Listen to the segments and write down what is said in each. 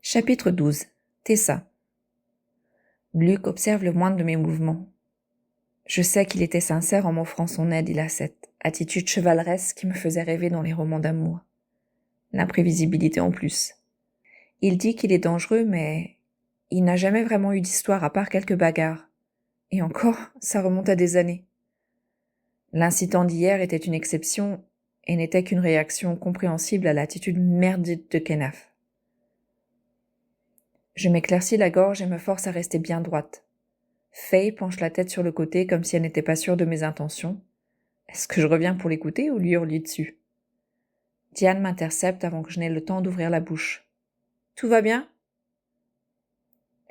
Chapitre 12. Tessa. Luc observe le moindre de mes mouvements. Je sais qu'il était sincère en m'offrant son aide, il a cette attitude chevaleresque qui me faisait rêver dans les romans d'amour. L'imprévisibilité en plus. Il dit qu'il est dangereux, mais il n'a jamais vraiment eu d'histoire à part quelques bagarres. Et encore, ça remonte à des années. L'incident d'hier était une exception et n'était qu'une réaction compréhensible à l'attitude merdique de Kenaf. Je m'éclaircis la gorge et me force à rester bien droite. Faye penche la tête sur le côté comme si elle n'était pas sûre de mes intentions. Est-ce que je reviens pour l'écouter ou lui hurler dessus? Diane m'intercepte avant que je n'aie le temps d'ouvrir la bouche. « Tout va bien ?» ?»«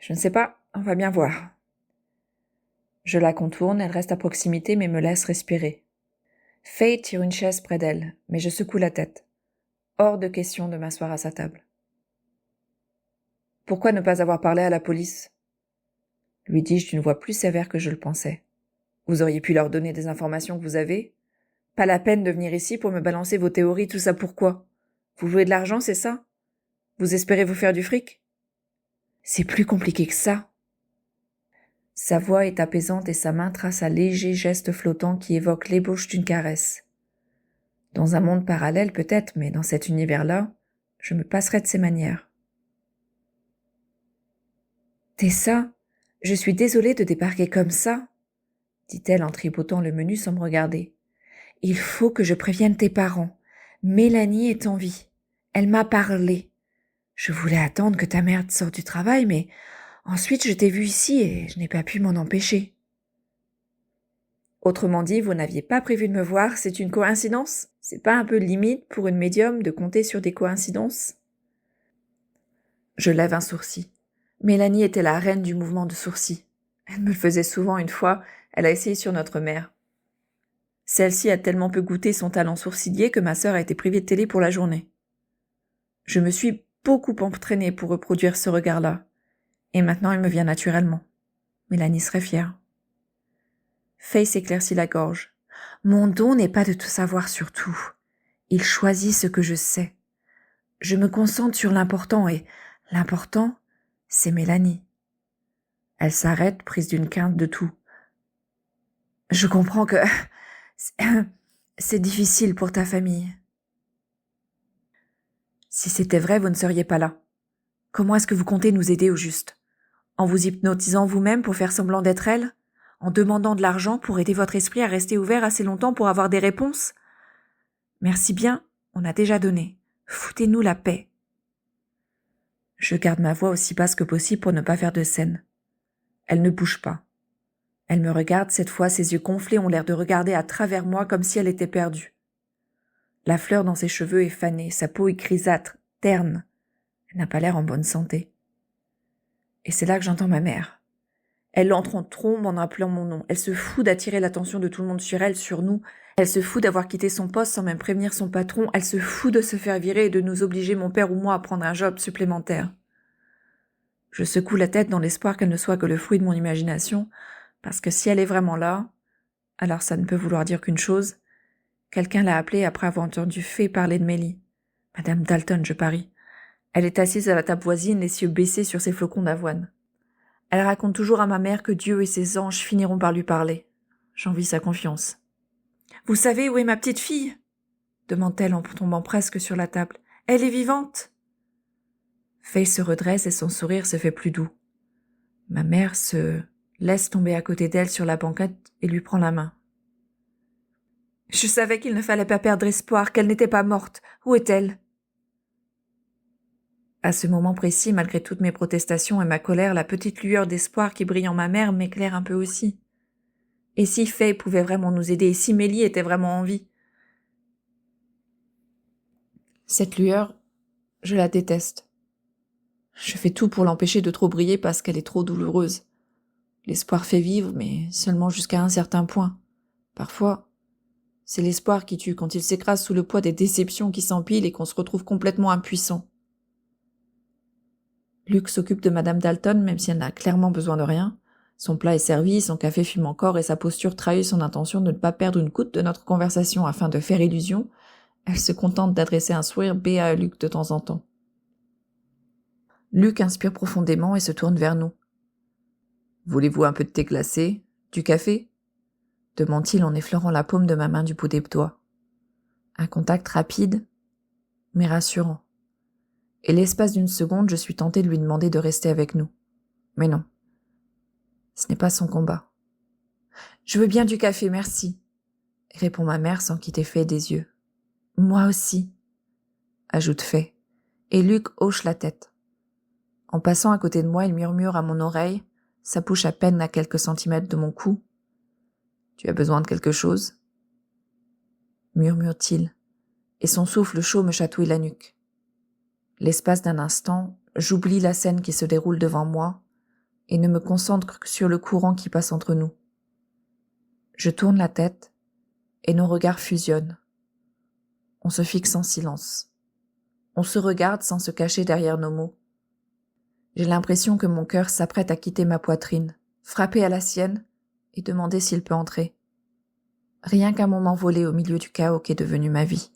Je ne sais pas, on va bien voir. » Je la contourne, elle reste à proximité mais me laisse respirer. Faye tire une chaise près d'elle, mais je secoue la tête. Hors de question de m'asseoir à sa table. « Pourquoi ne pas avoir parlé à la police ?» lui dis-je d'une voix plus sévère que je le pensais. « Vous auriez pu leur donner des informations que vous avez ? Pas la peine de venir ici pour me balancer vos théories, tout ça pourquoi ? Vous voulez de l'argent, c'est ça ? Vous espérez vous faire du fric ? C'est plus compliqué que ça. » Sa voix est apaisante et sa main trace un léger geste flottant qui évoque l'ébauche d'une caresse. Dans un monde parallèle peut-être, mais dans cet univers-là, je me passerai de ses manières. « Tessa, je suis désolée de débarquer comme ça, » dit-elle en tripotant le menu sans me regarder. « Il faut que je prévienne tes parents. Mélanie est en vie. Elle m'a parlé. Je voulais attendre que ta mère sorte du travail, mais ensuite je t'ai vue ici et je n'ai pas pu m'en empêcher. » Autrement dit, vous n'aviez pas prévu de me voir, c'est une coïncidence ? C'est pas un peu limite pour une médium de compter sur des coïncidences ? Je lève un sourcil. Mélanie était la reine du mouvement de sourcil. Elle me le faisait souvent une fois, elle a essayé sur notre mère. Celle-ci a tellement peu goûté son talent sourcilier que ma sœur a été privée de télé pour la journée. Je me suis beaucoup entraînée pour reproduire ce regard-là, et maintenant il me vient naturellement. Mélanie serait fière. Faye s'éclaircit la gorge. Mon don n'est pas de tout savoir sur tout. Il choisit ce que je sais. Je me concentre sur l'important, et l'important, c'est Mélanie. Elle s'arrête, prise d'une quinte de tout. Je comprends que c'est difficile pour ta famille. Si c'était vrai, vous ne seriez pas là. Comment est-ce que vous comptez nous aider au juste ? En vous hypnotisant vous-même pour faire semblant d'être elle ? En demandant de l'argent pour aider votre esprit à rester ouvert assez longtemps pour avoir des réponses ? Merci bien, on a déjà donné. Foutez-nous la paix. Je garde ma voix aussi basse que possible pour ne pas faire de scène. Elle ne bouge pas. Elle me regarde, cette fois ses yeux gonflés ont l'air de regarder à travers moi comme si elle était perdue. La fleur dans ses cheveux est fanée, sa peau est grisâtre, terne. Elle n'a pas l'air en bonne santé. Et c'est là que j'entends ma mère. Elle entre en trombe en appelant mon nom. Elle se fout d'attirer l'attention de tout le monde sur elle, sur nous. Elle se fout d'avoir quitté son poste sans même prévenir son patron. Elle se fout de se faire virer et de nous obliger, mon père ou moi, à prendre un job supplémentaire. Je secoue la tête dans l'espoir qu'elle ne soit que le fruit de mon imagination, parce que si elle est vraiment là, alors ça ne peut vouloir dire qu'une chose. Quelqu'un l'a appelée après avoir entendu Faye parler de Mélie. Madame Dalton, je parie. Elle est assise à la table voisine, les yeux baissés sur ses flocons d'avoine. Elle raconte toujours à ma mère que Dieu et ses anges finiront par lui parler. J'envie sa confiance. « Vous savez où est ma petite fille ?» demande-t-elle en tombant presque sur la table. « Elle est vivante ?» Faye se redresse et son sourire se fait plus doux. Ma mère se laisse tomber à côté d'elle sur la banquette et lui prend la main. « Je savais qu'il ne fallait pas perdre espoir, qu'elle n'était pas morte. Où est-elle ?» À ce moment précis, malgré toutes mes protestations et ma colère, la petite lueur d'espoir qui brille en ma mère m'éclaire un peu aussi. Et si Faye pouvait vraiment nous aider, et si Mélie était vraiment en vie ? Cette lueur, je la déteste. Je fais tout pour l'empêcher de trop briller parce qu'elle est trop douloureuse. L'espoir fait vivre, mais seulement jusqu'à un certain point. Parfois, c'est l'espoir qui tue quand il s'écrase sous le poids des déceptions qui s'empilent et qu'on se retrouve complètement impuissant. Luc s'occupe de Madame Dalton, même si elle n'a clairement besoin de rien. Son plat est servi, son café fume encore et sa posture trahit son intention de ne pas perdre une goutte de notre conversation afin de faire illusion. Elle se contente d'adresser un sourire béat à Luc de temps en temps. Luc inspire profondément et se tourne vers nous. « Voulez-vous un peu de thé glacé? Du café ?» demande-t-il en effleurant la paume de ma main du bout des doigts. Un contact rapide, mais rassurant. Et l'espace d'une seconde, je suis tentée de lui demander de rester avec nous. Mais non. Ce n'est pas son combat. « Je veux bien du café, merci », répond ma mère sans quitter Faye des yeux. « Moi aussi », ajoute Faye, et Luc hoche la tête. En passant à côté de moi, il murmure à mon oreille, sa bouche à peine à quelques centimètres de mon cou. « Tu as besoin de quelque chose ?» murmure-t-il, et son souffle chaud me chatouille la nuque. L'espace d'un instant, j'oublie la scène qui se déroule devant moi et ne me concentre que sur le courant qui passe entre nous. Je tourne la tête et nos regards fusionnent. On se fixe en silence. On se regarde sans se cacher derrière nos mots. J'ai l'impression que mon cœur s'apprête à quitter ma poitrine, frapper à la sienne et demander s'il peut entrer. Rien qu'un moment volé au milieu du chaos qu'est devenu ma vie.